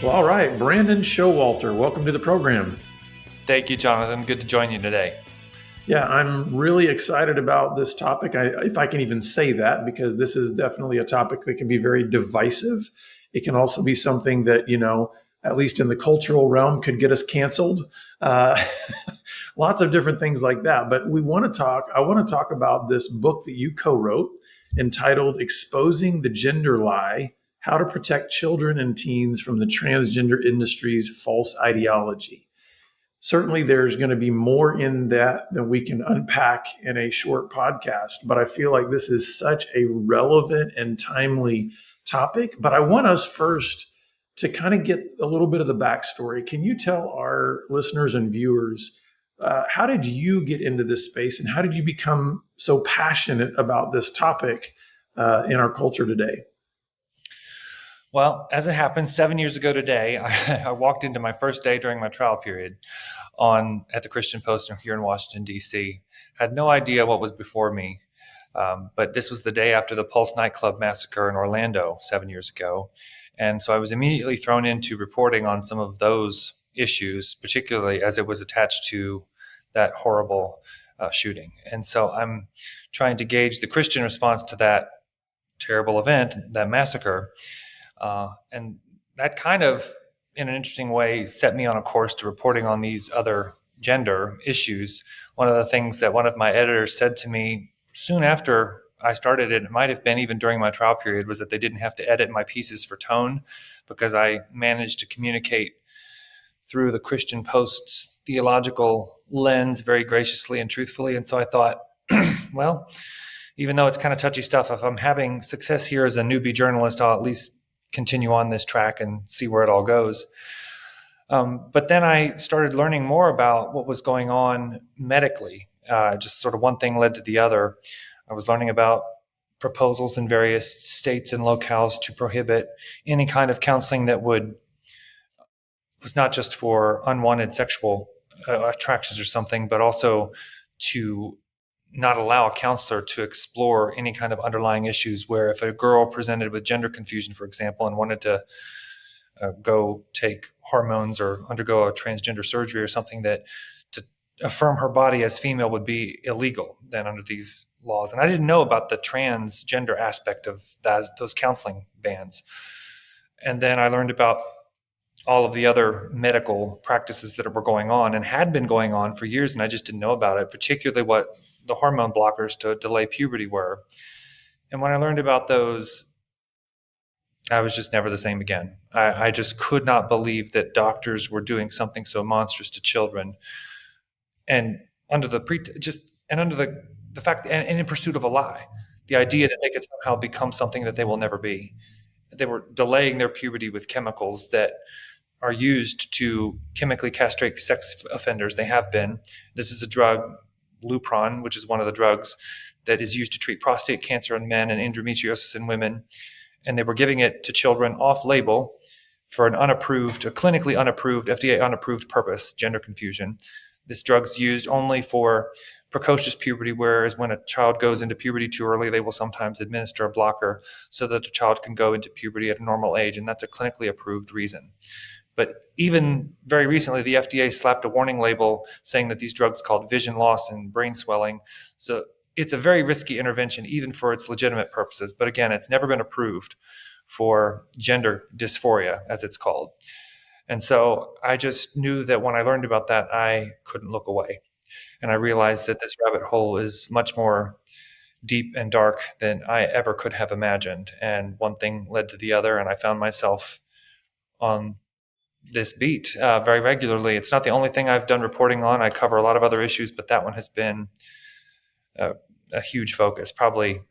Well, all right, Brandon Showalter, welcome to the program. Thank you, Jonathan. Good to join you today. Yeah, I'm really excited about this topic, if I can even say that, because this is definitely a topic that can be very divisive. It can also be something that, at least in the cultural realm, could get us canceled. Uh, Lots of different things like that. But I want to talk about this book that you co wrote entitled Exposing the Gender Lie: How to Protect Children and Teens from the Transgender Industry's False Ideology. Certainly, there's going to be more in that than we can unpack in a short podcast, but I feel like this is such a relevant and timely topic. But I want us first to kind of get a little bit of the backstory. Can you tell our listeners and viewers, how did you get into this space and how did you become so passionate about this topic in our culture today? Well, as it happens, 7 years ago today, I walked into my first day during my trial period at the Christian Post here in Washington, D.C. Had no idea what was before me, but this was the day after the Pulse nightclub massacre in Orlando 7 years ago. And so I was immediately thrown into reporting on some of those issues, particularly as it was attached to that horrible shooting. And so I'm trying to gauge the Christian response to that terrible event, that massacre. And that kind of, in an interesting way, set me on a course to reporting on these other gender issues. One of the things that one of my editors said to me soon after I started it might have been even during my trial period, was that they didn't have to edit my pieces for tone because I managed to communicate through the Christian Post's theological lens very graciously and truthfully. And so I thought, well, even though it's kind of touchy stuff, if I'm having success here as a newbie journalist, I'll at least continue on this track and see where it all goes. But then I started learning more about what was going on medically. Just sort of one thing led to the other. I was learning about proposals in various states and locales to prohibit any kind of counseling that was not just for unwanted sexual attractions or something, but also to not allow a counselor to explore any kind of underlying issues where if a girl presented with gender confusion, for example, and wanted to go take hormones or undergo a transgender surgery or something, that to affirm her body as female would be illegal then under these laws. And I didn't know about the transgender aspect of those counseling bans. And then I learned about all of the other medical practices that were going on and had been going on for years, and I just didn't know about it, particularly what the hormone blockers to delay puberty were. And when I learned about those, I was just never the same again. I just could not believe that doctors were doing something so monstrous to children, and under the fact, and in pursuit of a lie, the idea that they could somehow become something that they will never be. They were delaying their puberty with chemicals that are used to chemically castrate sex offenders. They have been. This is a drug, Lupron, which is one of the drugs that is used to treat prostate cancer in men and endometriosis in women. And they were giving it to children off-label for a clinically unapproved, FDA unapproved purpose, gender confusion. This drug's used only for precocious puberty, whereas when a child goes into puberty too early, they will sometimes administer a blocker so that the child can go into puberty at a normal age, and that's a clinically approved reason. But even very recently, the FDA slapped a warning label saying that these drugs called vision loss and brain swelling. So it's a very risky intervention, even for its legitimate purposes. But again, it's never been approved for gender dysphoria, as it's called. And so I just knew that when I learned about that, I couldn't look away. And I realized that this rabbit hole is much more deep and dark than I ever could have imagined. And one thing led to the other, and I found myself on this beat very regularly. It's not the only thing I've done reporting on. I cover a lot of other issues, but that one has been a huge focus. Probably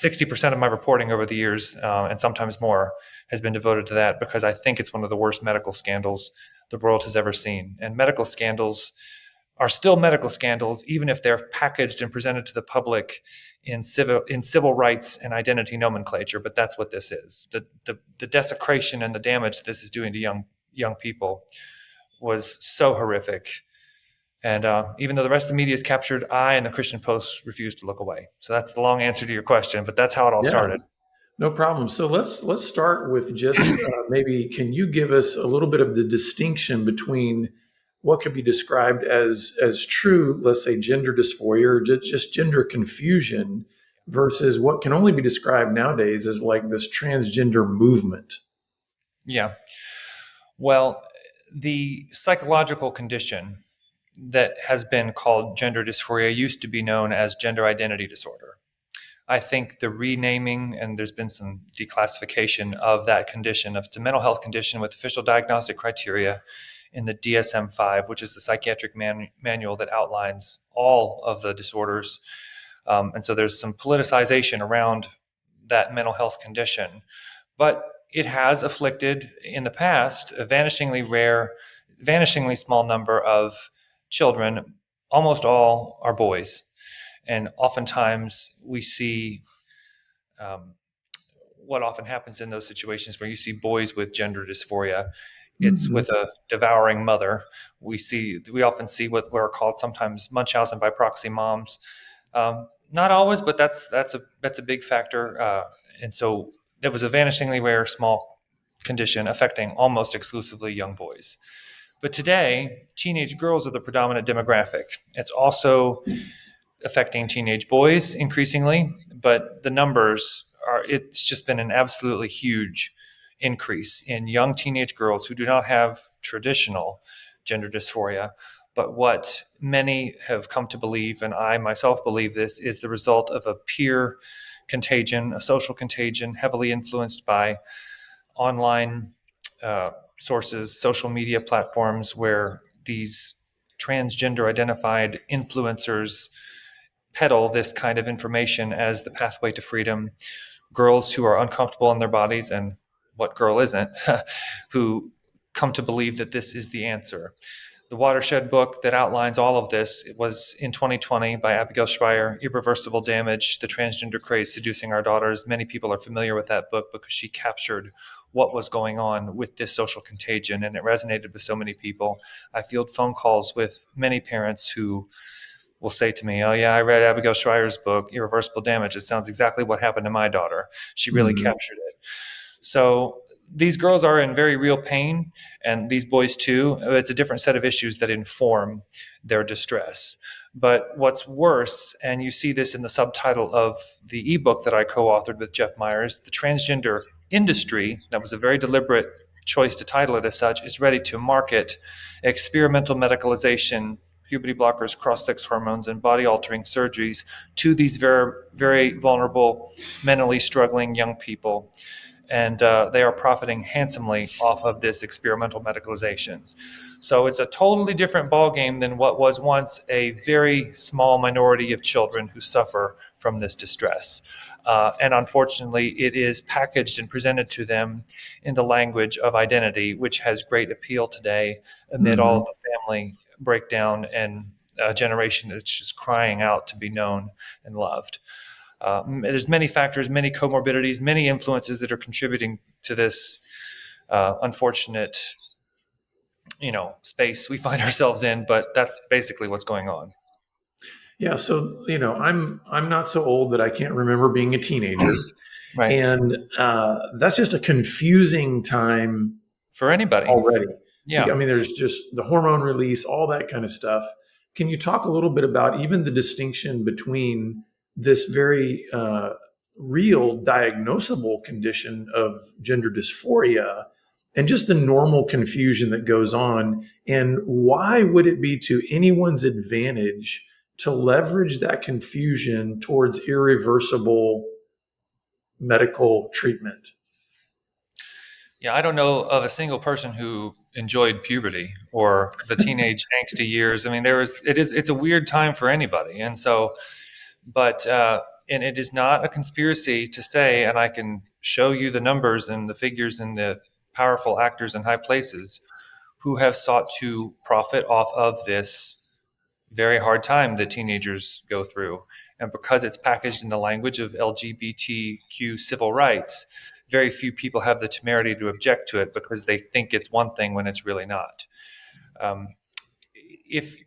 60% of my reporting over the years, and sometimes more, has been devoted to that because I think it's one of the worst medical scandals the world has ever seen. And medical scandals are still medical scandals, even if they're packaged and presented to the public in civil rights and identity nomenclature. But that's what this is. The desecration and the damage this is doing to young people was so horrific. And even though the rest of the media is captured, I and the Christian Post refuse to look away. So that's the long answer to your question, but that's how it all started. No problem. So let's start with just maybe can you give us a little bit of the distinction between what could be described as true, let's say gender dysphoria or just gender confusion versus what can only be described nowadays as like this transgender movement. Yeah. Well, the psychological condition that has been called gender dysphoria used to be known as gender identity disorder. I think the renaming and there's been some declassification of that condition. It's a mental health condition with official diagnostic criteria in the DSM-5, which is the psychiatric manual that outlines all of the disorders. And so there's some politicization around that mental health condition. But it has afflicted in the past a vanishingly small number of children. Almost all are boys. And oftentimes we see um, what often happens in those situations where you see boys with gender dysphoria. It's Mhm. with a devouring mother. We often see what are called sometimes Munchausen by proxy moms. Not always, but that's a big factor. And so it was a vanishingly rare, small condition affecting almost exclusively young boys. But today, teenage girls are the predominant demographic. It's also affecting teenage boys increasingly, but the numbers are, it's just been an absolutely huge increase in young teenage girls who do not have traditional gender dysphoria. But what many have come to believe, and I myself believe this, is the result of a peer contagion, a social contagion, heavily influenced by online uh, sources, social media platforms where these transgender identified influencers peddle this kind of information as the pathway to freedom. Girls who are uncomfortable in their bodies, and what girl isn't, who come to believe that this is the answer. The Watershed book that outlines all of this, it was in 2020 by Abigail Shrier, Irreversible Damage, The Transgender Craze Seducing Our Daughters. Many people are familiar with that book because she captured what was going on with this social contagion, and it resonated with so many people. I field phone calls with many parents who will say to me, "Oh yeah, I read Abigail Shrier's book, Irreversible Damage. It sounds exactly what happened to my daughter. She really Mhm. captured it." So these girls are in very real pain, and these boys too. It's a different set of issues that inform their distress. But what's worse, and you see this in the subtitle of the ebook that I co-authored with Jeff Myers, the transgender industry, that was a very deliberate choice to title it as such, is ready to market experimental medicalization, puberty blockers, cross-sex hormones, and body-altering surgeries to these very, very vulnerable, mentally struggling young people, and they are profiting handsomely off of this experimental medicalization. So it's a totally different ballgame than what was once a very small minority of children who suffer from this distress. And unfortunately, it is packaged and presented to them in the language of identity, which has great appeal today amid all of Mhm. the family breakdown and a generation that's just crying out to be known and loved. There's many factors, many comorbidities, many influences that are contributing to this unfortunate, space we find ourselves in. But that's basically what's going on. Yeah, so I'm not so old that I can't remember being a teenager, Right. and that's just a confusing time For anybody. already. Yeah. I mean, there's just the hormone release, all that kind of stuff. Can you talk a little bit about even the distinction between this very real diagnosable condition of gender dysphoria and just the normal confusion that goes on? And why would it be to anyone's advantage to leverage that confusion towards irreversible medical treatment? Yeah, I don't know of a single person who enjoyed puberty or the teenage angsty years. I mean, it's a weird time for anybody. And so, but, and it is not a conspiracy to say, and I can show you the numbers and the figures and the powerful actors in high places who have sought to profit off of this very hard time that teenagers go through. And because it's packaged in the language of LGBTQ civil rights, very few people have the temerity to object to it because they think it's one thing when it's really not. Um, if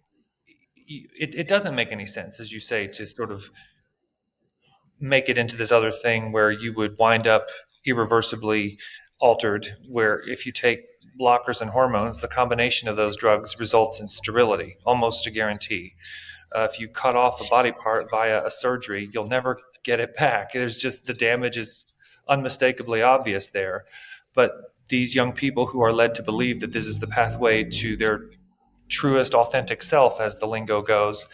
it doesn't make any sense, as you say, to sort of make it into this other thing where you would wind up irreversibly altered, where if you take blockers and hormones, the combination of those drugs results in sterility, almost a guarantee. If you cut off a body part via a surgery, you'll never get it back. There's just the damage is unmistakably obvious there. But these young people who are led to believe that this is the pathway to their truest, authentic self, as the lingo goes,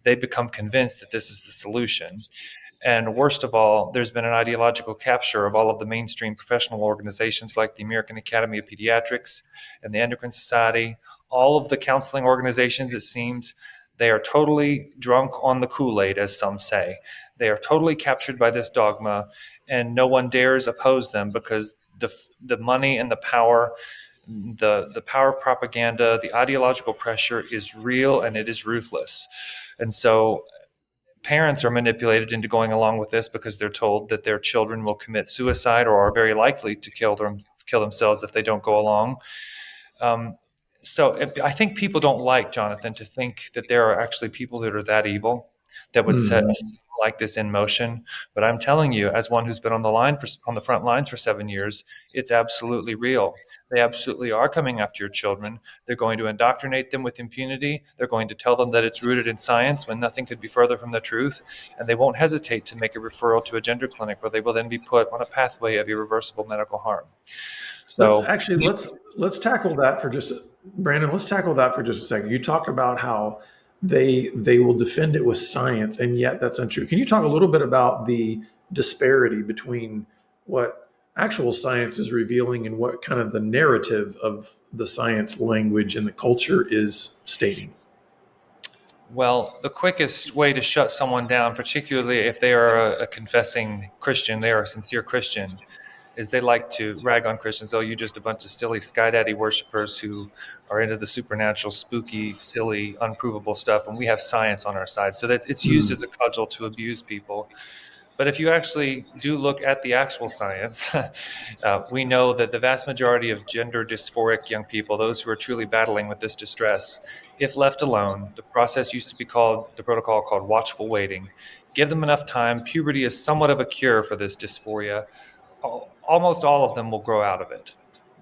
they become convinced that this is the solution. And worst of all, there's been an ideological capture of all of the mainstream professional organizations like the American Academy of Pediatrics and the Endocrine Society, all of the counseling organizations, it seems. They are totally drunk on the Kool-Aid, as some say. They are totally captured by this dogma, and no one dares oppose them because the money and the power, the power of propaganda, the ideological pressure is real and it is ruthless. And so parents are manipulated into going along with this because they're told that their children will commit suicide or are very likely to kill themselves if they don't go along. Um, I think people don't like, Jonathan, to think that there are actually people that are that evil that would set a Mm. system like this in motion. But I'm telling you, as one who's been on the front lines for 7 years, it's absolutely real. They absolutely are coming after your children. They're going to indoctrinate them with impunity. They're going to tell them that it's rooted in science when nothing could be further from the truth. And they won't hesitate to make a referral to a gender clinic where they will then be put on a pathway of irreversible medical harm. Let's So, actually let's tackle that for just Brandon. Let's tackle that for just a second. You talked about how they will defend it with science, and yet that's untrue. Can you talk a little bit about the disparity between what actual science is revealing and what kind of the narrative of the science language and the culture is stating? well, the quickest way to shut someone down, particularly if they are a confessing Christian, they are a sincere Christian, is they like to rag on Christians. Oh, you're just a bunch of silly sky daddy worshipers who are into the supernatural, spooky, silly, unprovable stuff, and we have science on our side. So that it's used Mm. as a cudgel to abuse people. But if you actually do look at the actual science, we know that the vast majority of gender dysphoric young people, those who are truly battling with this distress, if left alone, the process used to be called, the protocol called watchful waiting. Give them enough time. Puberty is somewhat of a cure for this dysphoria. Almost all of them will grow out of it.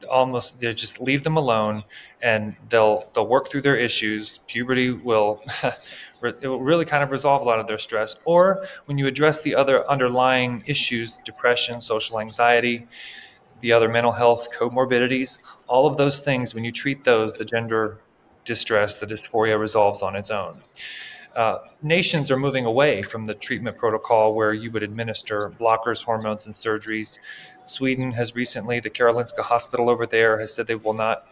Almost, they just leave them alone, and they'll work through their issues. Puberty will it will really kind of resolve a lot of their stress. Or when you address the other underlying issues, depression, social anxiety, the other mental health comorbidities, all of those things, when you treat those, the gender distress, the dysphoria resolves on its own. Nations are moving away from the treatment protocol where you would administer blockers, hormones, and surgeries. Sweden has recently, the Karolinska Hospital over there has said they will not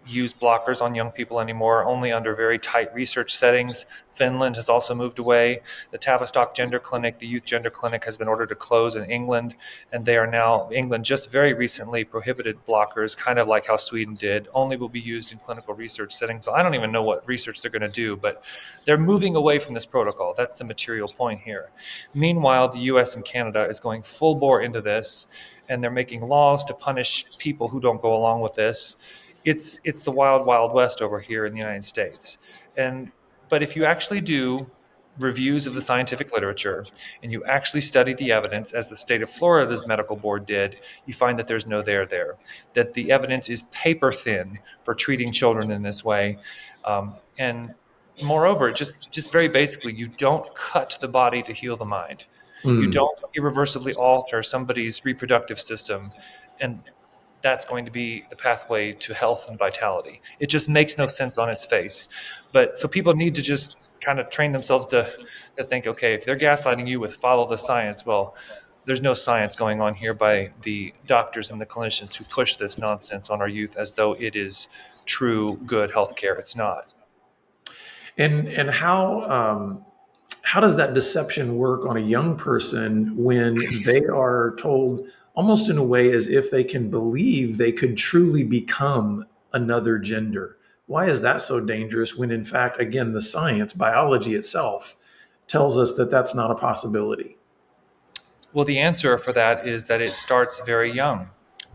use blockers on young people anymore, only under very tight research settings. Finland has also moved away. The Tavistock Gender Clinic, the Youth Gender Clinic, has been ordered to close in England, and they are now, England just very recently prohibited blockers, kind of like how Sweden did, only will be used in clinical research settings. So I don't even know what research they're going to do, but they're moving away from this protocol. That's the material point here. Meanwhile, the US and Canada is going full bore into this, and they're making laws to punish people who don't go along with this. It's the wild wild west over here in the United States. And but if you actually do reviews of the scientific literature and you actually study the evidence, as the state of Florida's medical board did, you find that there's no there, that the evidence is paper thin for treating children in this way. And moreover, just very basically, you don't cut the body to heal the mind. You Mm. don't irreversibly alter somebody's reproductive system, and that's going to be the pathway to health and vitality. It just makes no sense on its face. But so people need to just kind of train themselves to think, okay, if they're gaslighting you with follow the science, well, there's no science going on here by the doctors and the clinicians who push this nonsense on our youth as though it is true, good healthcare. It's not. And how does that deception work on a young person when they are told almost in a way as if they can believe they could truly become another gender? Why is that so dangerous when, in fact, again, the science, biology itself, tells us that that's not a possibility? Well, the answer for that is that it starts very young.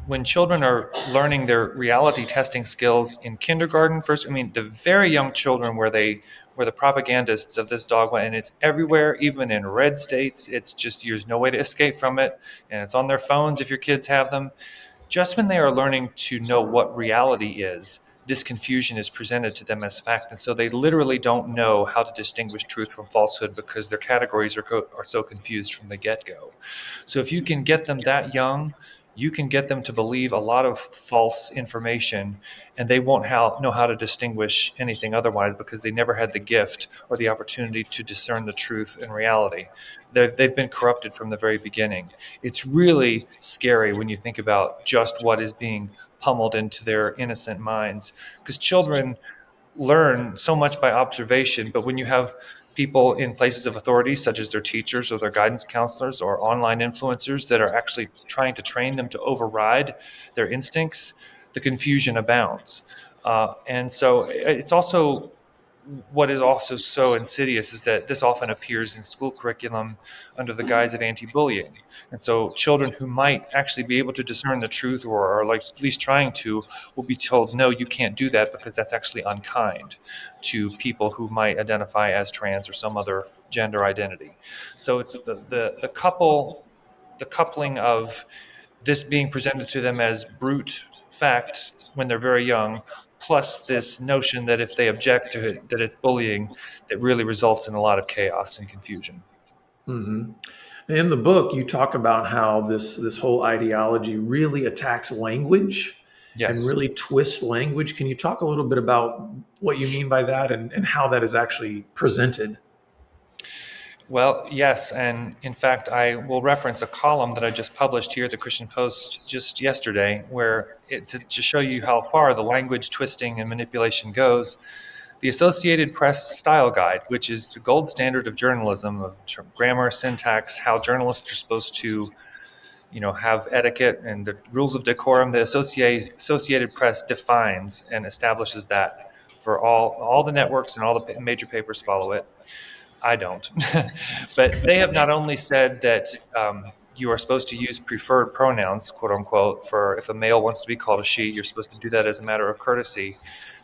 when children are learning their reality testing skills in kindergarten, first, I mean, the very young children where the propagandists of this dogma, and it's everywhere, even in red states. It's just there's no way to escape from it, and it's on their phones if your kids have them. Just when they are learning to know what reality is, this confusion is presented to them as fact. And so they literally don't know how to distinguish truth from falsehood because their categories are so confused from the get go. So if you can get them that young, you can get them to believe a lot of false information, and they won't know how to distinguish anything otherwise because they never had the gift or the opportunity to discern the truth and reality. They've been corrupted from the very beginning. It's really scary when you think about just what is being pummeled into their innocent minds, because children learn so much by observation, but when you have people in places of authority, such as their teachers or their guidance counselors or online influencers that are actually trying to train them to override their instincts, the confusion abounds. And so it's also what is also so insidious is that this often appears in school curriculum under the guise of anti-bullying. And so children who might actually be able to discern the truth or are like at least trying to will be told, no, you can't do that because that's actually unkind to people who might identify as trans or some other gender identity. So it's the coupling of this being presented to them as brute fact when they're very young, plus this notion that if they object to it, that it's bullying, that really results in a lot of chaos and confusion. Hmm. In the book, you talk about how this whole ideology really attacks language and Yes. really twists language. Can you talk a little bit about what you mean by that and how that is actually presented? Well, yes. And in fact, I will reference a column that I just published here at the Christian Post just yesterday, where to show you how far the language twisting and manipulation goes. The Associated Press Style Guide, which is the gold standard of journalism, of grammar, syntax, how journalists are supposed to, have etiquette and the rules of decorum. The Associated Press defines and establishes that for all the networks, and all the major papers follow it. I don't. But they have not only said that you are supposed to use preferred pronouns, quote unquote, for if a male wants to be called a she, you're supposed to do that as a matter of courtesy.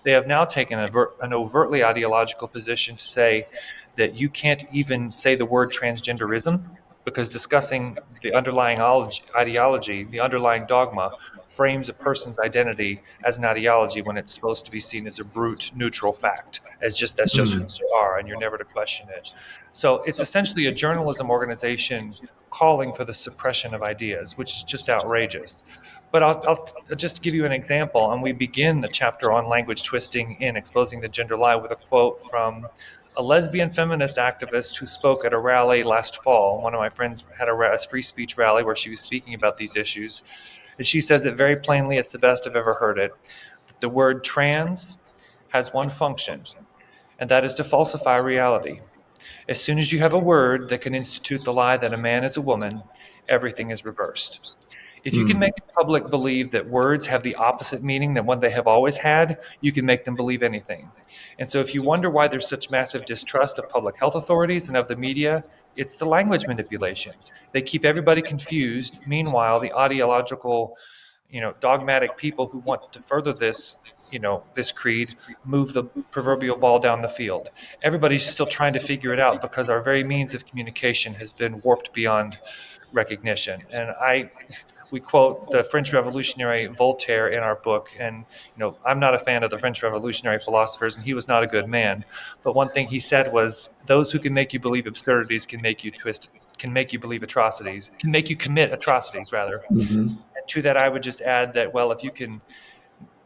They have now taken an overtly ideological position to say that you can't even say the word transgenderism because discussing the underlying ideology, the underlying dogma, frames a person's identity as an ideology when it's supposed to be seen as a brute, neutral fact, as just that's just who Mm. they are, and you're never to question it. So it's essentially a journalism organization calling for the suppression of ideas, which is just outrageous. But I'll just give you an example, and we begin the chapter on language twisting in Exposing the Gender Lie with a quote from a lesbian feminist activist who spoke at a rally last fall. One of my friends had a free speech rally where she was speaking about these issues, and she says it very plainly. It's the best I've ever heard it. The word trans has one function, and that is to falsify reality. As soon as you have a word that can institute the lie that a man is a woman, everything is reversed. If you can Mm. make the public believe that words have the opposite meaning than what they have always had, you can make them believe anything. And so, if you wonder why there's such massive distrust of public health authorities and of the media, it's the language manipulation. They keep everybody confused. Meanwhile, the ideological, dogmatic people who want to further this creed move the proverbial ball down the field. Everybody's still trying to figure it out because our very means of communication has been warped beyond recognition. And we quote the French revolutionary Voltaire in our book. And, I'm not a fan of the French revolutionary philosophers, and he was not a good man. But one thing he said was, those who can make you believe absurdities can make you believe atrocities, can make you commit atrocities, rather. Hmm. And to that, I would just add that, well,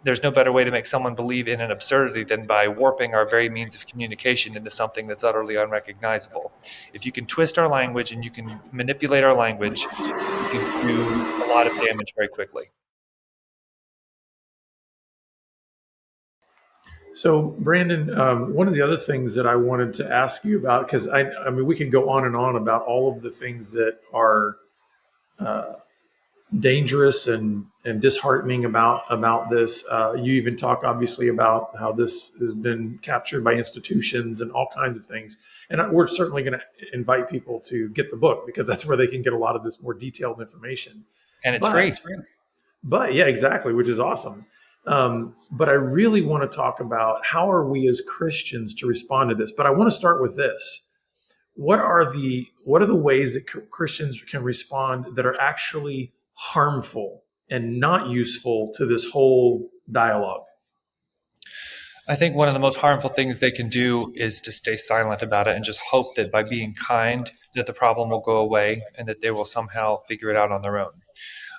there's no better way to make someone believe in an absurdity than by warping our very means of communication into something that's utterly unrecognizable. If you can twist our language and you can manipulate our language, you can do a lot of damage very quickly. So, Brandon, one of the other things that I wanted to ask you about, because I mean, we could go on and on about all of the things that are dangerous and disheartening about this. You even talk obviously about how this has been captured by institutions and all kinds of things. And we're certainly going to invite people to get the book because that's where they can get a lot of this more detailed information. And it's free. But But yeah, exactly, which is awesome. But I really want to talk about how are we as Christians to respond to this. But I want to start with this. What are the ways that Christians can respond that are actually harmful and not useful to this whole dialogue? I think one of the most harmful things they can do is to stay silent about it and just hope that by being kind that the problem will go away and that they will somehow figure it out on their own.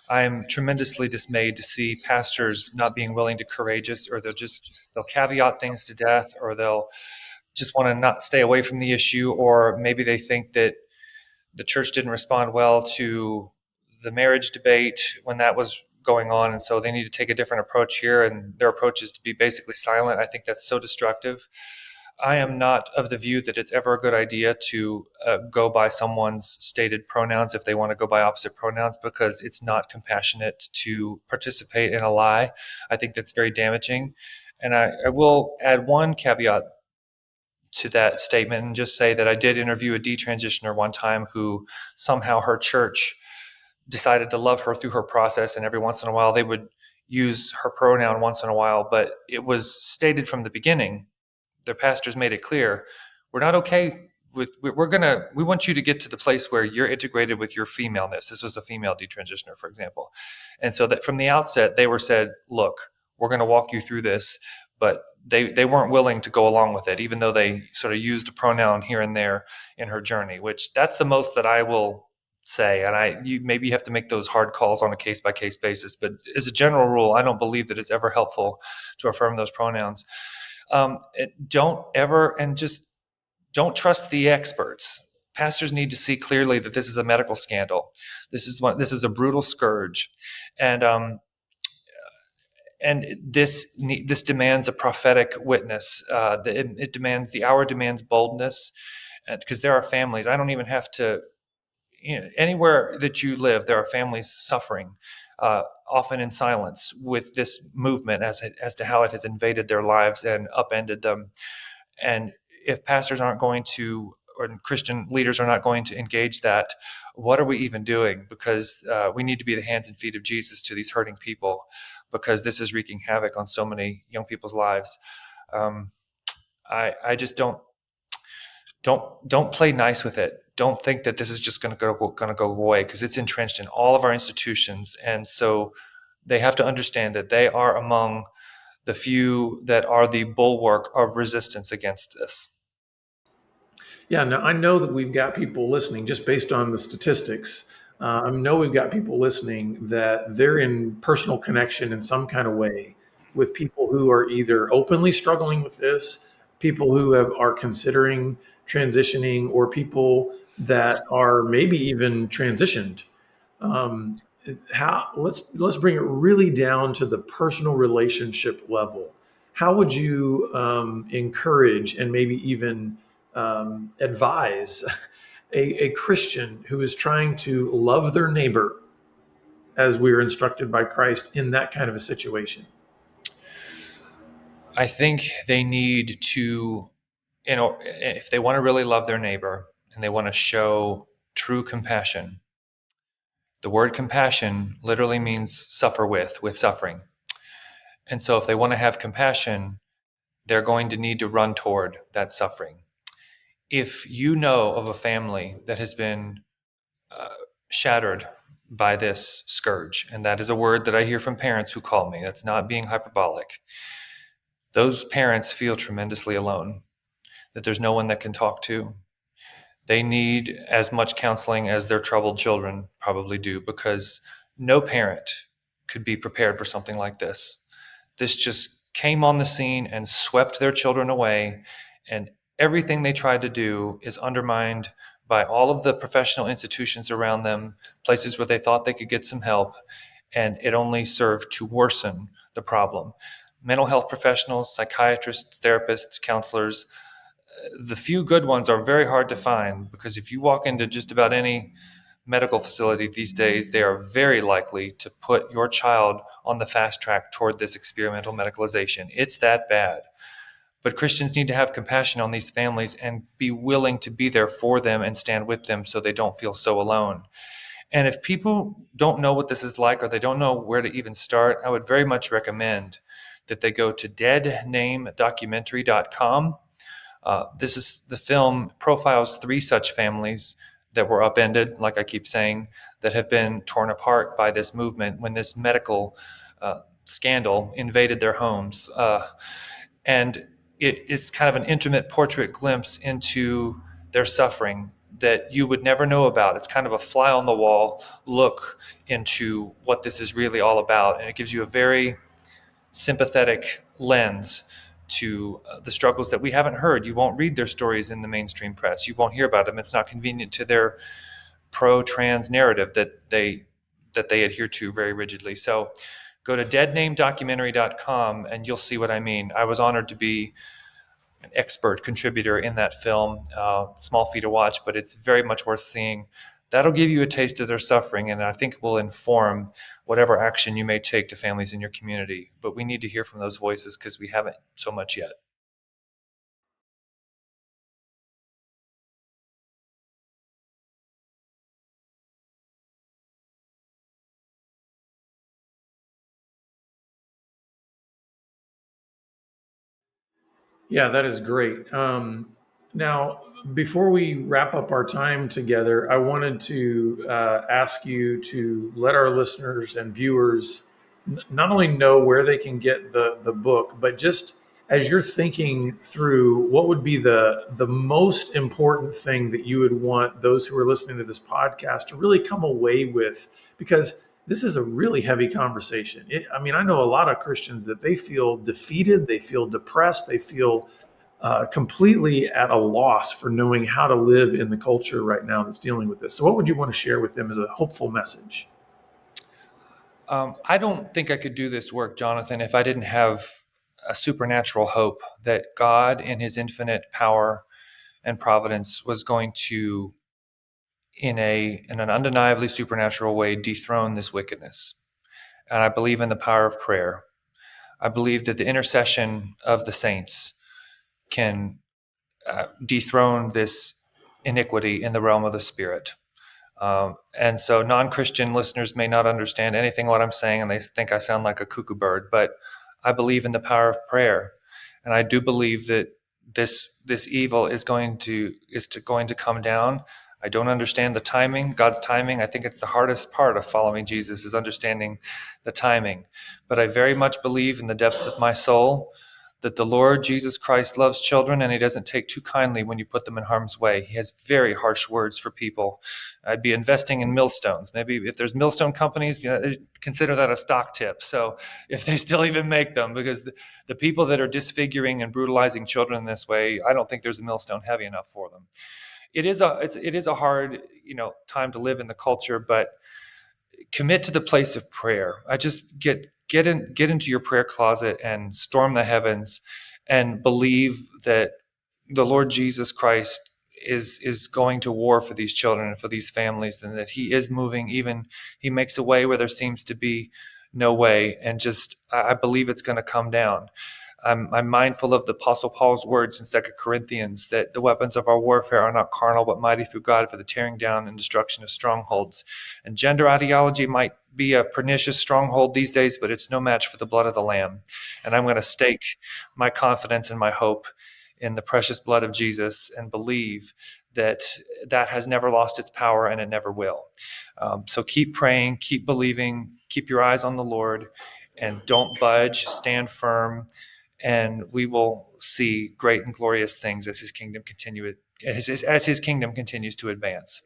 I'm tremendously dismayed to see pastors not being willing to courageous, or they'll caveat things to death, or they'll just want to not stay away from the issue, or maybe they think that the church didn't respond well to the marriage debate when that was going on, and so they need to take a different approach here, and their approach is to be basically silent. I think that's so destructive. I am not of the view that it's ever a good idea to go by someone's stated pronouns if they want to go by opposite pronouns, because it's not compassionate to participate in a lie. I think that's very damaging. And I will add one caveat to that statement and just say that I did interview a detransitioner one time who somehow her church decided to love her through her process, and every once in a while they would use her pronoun once in a while, but it was stated from the beginning. Their pastors made it clear, we're not okay with, we want you to get to the place where you're integrated with your femaleness. This was a female detransitioner, for example. And so that from the outset they were said, look, we're going to walk you through this, but they weren't willing to go along with it, even though they sort of used a pronoun here and there in her journey, which that's the most that I will say. And you maybe have to make those hard calls on a case by case basis, but as a general rule, I don't believe that it's ever helpful to affirm those pronouns. Don't ever, and just don't trust the experts. Pastors need to see clearly that this is a medical scandal. This is a brutal scourge, and this demands a prophetic witness. The hour demands boldness, because there are families. I don't even have to. Anywhere that you live, there are families suffering, often in silence, with this movement as to how it has invaded their lives and upended them. And if pastors aren't going to, or Christian leaders are not going to engage that, what are we even doing? Because we need to be the hands and feet of Jesus to these hurting people, because this is wreaking havoc on so many young people's lives. Um, I just don't play nice with it. Don't think that this is just going to go away, because it's entrenched in all of our institutions, and so they have to understand that they are among the few that are the bulwark of resistance against this. Yeah, no, I know that we've got people listening just based on the statistics. I know we've got people listening that they're in personal connection in some kind of way with people who are either openly struggling with this, people who are considering transitioning, or people that are maybe even transitioned. Um, how let's bring it really down to the personal relationship level. How would you encourage and maybe even advise a Christian who is trying to love their neighbor as we are instructed by Christ in that kind of a situation? I think they need to, if they want to really love their neighbor and they want to show true compassion, the word compassion literally means suffer with suffering. And so if they want to have compassion, they're going to need to run toward that suffering. If you know of a family that has been uh, shattered by this scourge, and that is a word that I hear from parents who call me, that's not being hyperbolic, those parents feel tremendously alone, that there's no one that can talk to. They need as much counseling as their troubled children probably do, because no parent could be prepared for something like this. This just came on the scene and swept their children away, and everything they tried to do is undermined by all of the professional institutions around them, places where they thought they could get some help, and it only served to worsen the problem. Mental health professionals, psychiatrists, therapists, counselors, the few good ones are very hard to find, because if you walk into just about any medical facility these days, they are very likely to put your child on the fast track toward this experimental medicalization. It's that bad. But Christians need to have compassion on these families and be willing to be there for them and stand with them so they don't feel so alone. And if people don't know what this is like, or they don't know where to even start, I would very much recommend that they go to deadnamedocumentary.com. The film profiles 3 such families that were upended, like I keep saying, that have been torn apart by this movement when this medical scandal invaded their homes. And it is kind of an intimate portrait glimpse into their suffering that you would never know about. It's kind of a fly on the wall look into what this is really all about. And it gives you a very sympathetic lens to the struggles that we haven't heard. You won't read their stories in the mainstream press. You won't hear about them. It's not convenient to their pro-trans narrative that they adhere to very rigidly. So go to deadnamedocumentary.com and you'll see what I mean. I was honored to be an expert contributor in that film. Small fee to watch, but it's very much worth seeing. That'll give you a taste of their suffering, and I think will inform whatever action you may take to families in your community. But we need to hear from those voices because we haven't so much yet. Yeah, that is great. Now, before we wrap up our time together, I wanted to ask you to let our listeners and viewers not only know where they can get the book, but just as you're thinking through what would be the most important thing that you would want those who are listening to this podcast to really come away with, because this is a really heavy conversation. I mean, I know a lot of Christians that they feel defeated, they feel depressed, they feel completely at a loss for knowing how to live in the culture right now that's dealing with this. So, what would you want to share with them as a hopeful message? I don't think I could do this work, Jonathan, if I didn't have a supernatural hope that God, in his infinite power and providence, was going to, in an undeniably supernatural way, dethrone this wickedness. And I believe in the power of prayer. I believe that the intercession of the saints can dethrone this iniquity in the realm of the spirit. And so non-Christian listeners may not understand anything what I'm saying, and they think I sound like a cuckoo bird, but I believe in the power of prayer. And I do believe that this evil is going to come down. I don't understand the timing, God's timing. I think it's the hardest part of following Jesus, is understanding the timing. But I very much believe in the depths of my soul that the Lord Jesus Christ loves children, and he doesn't take too kindly when you put them in harm's way. He has very harsh words for people. I'd be investing in millstones. Maybe if there's millstone companies, consider that a stock tip. So if they still even make them, because the people that are disfiguring and brutalizing children in this way, I don't think there's a millstone heavy enough for them. It is a hard, time to live in the culture, but commit to the place of prayer. I just get into your prayer closet and storm the heavens and believe that the Lord Jesus Christ is going to war for these children and for these families, and that he is moving. Even he makes a way where there seems to be no way, and just I believe it's going to come down. I'm mindful of the Apostle Paul's words in 2 Corinthians that the weapons of our warfare are not carnal, but mighty through God for the tearing down and destruction of strongholds. And gender ideology might be a pernicious stronghold these days, but it's no match for the blood of the Lamb. And I'm going to stake my confidence and my hope in the precious blood of Jesus and believe that has never lost its power, and it never will. So keep praying, keep believing, keep your eyes on the Lord, and don't budge, stand firm, and we will see great and glorious things as his kingdom continues to advance.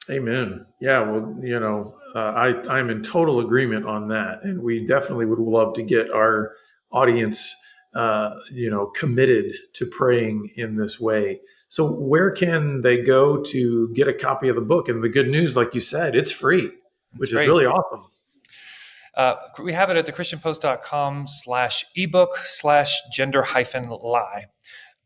Amen. Yeah, well, I'm in total agreement on that, and we definitely would love to get our audience, committed to praying in this way. So, where can they go to get a copy of the book? And the good news, like you said, it's free, It's which is great. really awesome. We have it at thechristianpost.com/ebook/gender-lie.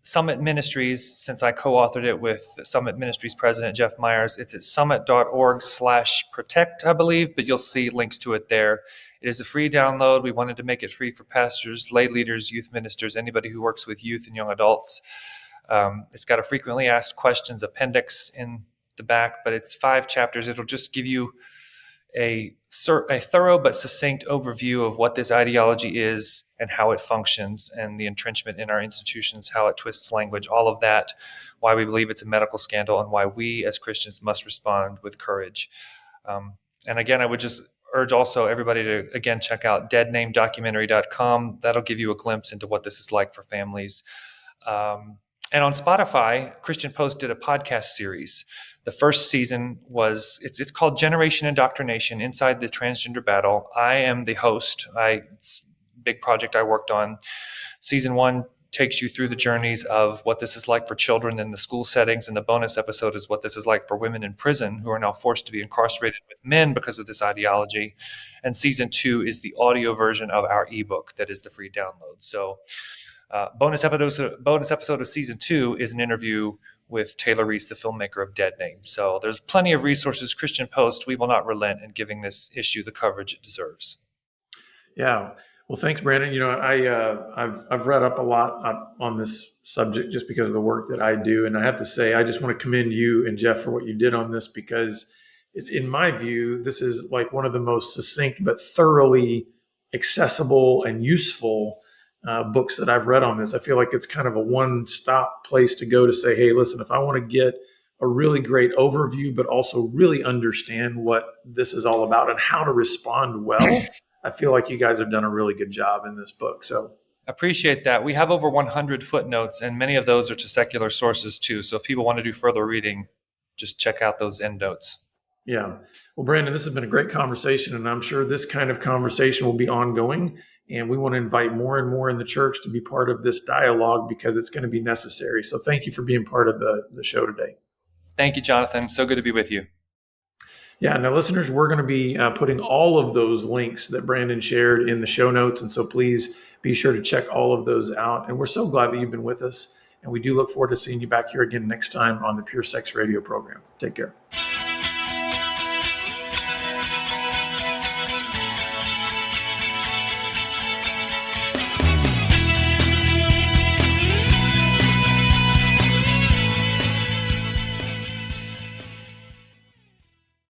Summit Ministries, since I co-authored it with Summit Ministries President Jeff Myers, it's at summit.org/protect, I believe, but you'll see links to it there. It is a free download. We wanted to make it free for pastors, lay leaders, youth ministers, anybody who works with youth and young adults. It's got a frequently asked questions appendix in the back, but it's 5 chapters. It'll just give you a thorough but succinct overview of what this ideology is and how it functions, and the entrenchment in our institutions, how it twists language, all of that, why we believe it's a medical scandal, and why we as Christians must respond with courage. And again, I would just urge also everybody to, again, check out deadnamedocumentary.com. That'll give you a glimpse into what this is like for families. And on Spotify, Christian Post did a podcast series. The first season it's called Generation Indoctrination: Inside the Transgender Battle. I am the host. It's a big project I worked on. Season 1 takes you through the journeys of what this is like for children in the school settings, and the bonus episode is what this is like for women in prison who are now forced to be incarcerated with men because of this ideology. And season 2 is the audio version of our ebook that is the free download. So bonus episode of season 2 is an interview with Taylor Reese, the filmmaker of Dead Name. So there's plenty of resources. Christian Post, we will not relent in giving this issue the coverage it deserves. Yeah. Well, thanks, Brandon. I've read up a lot on this subject just because of the work that I do. And I have to say, I just want to commend you and Jeff for what you did on this, because in my view, this is like one of the most succinct but thoroughly accessible and useful books that I've read on this. I feel like it's kind of a one-stop place to go to say, hey, listen, if I want to get a really great overview, but also really understand what this is all about and how to respond well, I feel like you guys have done a really good job in this book. So appreciate that. We have over 100 footnotes, and many of those are to secular sources too. So if people want to do further reading, just check out those endnotes. Yeah. Well, Brandon, this has been a great conversation, and I'm sure this kind of conversation will be ongoing. And we want to invite more and more in the church to be part of this dialogue, because it's going to be necessary. So thank you for being part of the show today. Thank you, Jonathan. So good to be with you. Yeah. Now, listeners, we're going to be putting all of those links that Brandon shared in the show notes. And so please be sure to check all of those out. And we're so glad that you've been with us. And we do look forward to seeing you back here again next time on the Pure Sex Radio program. Take care.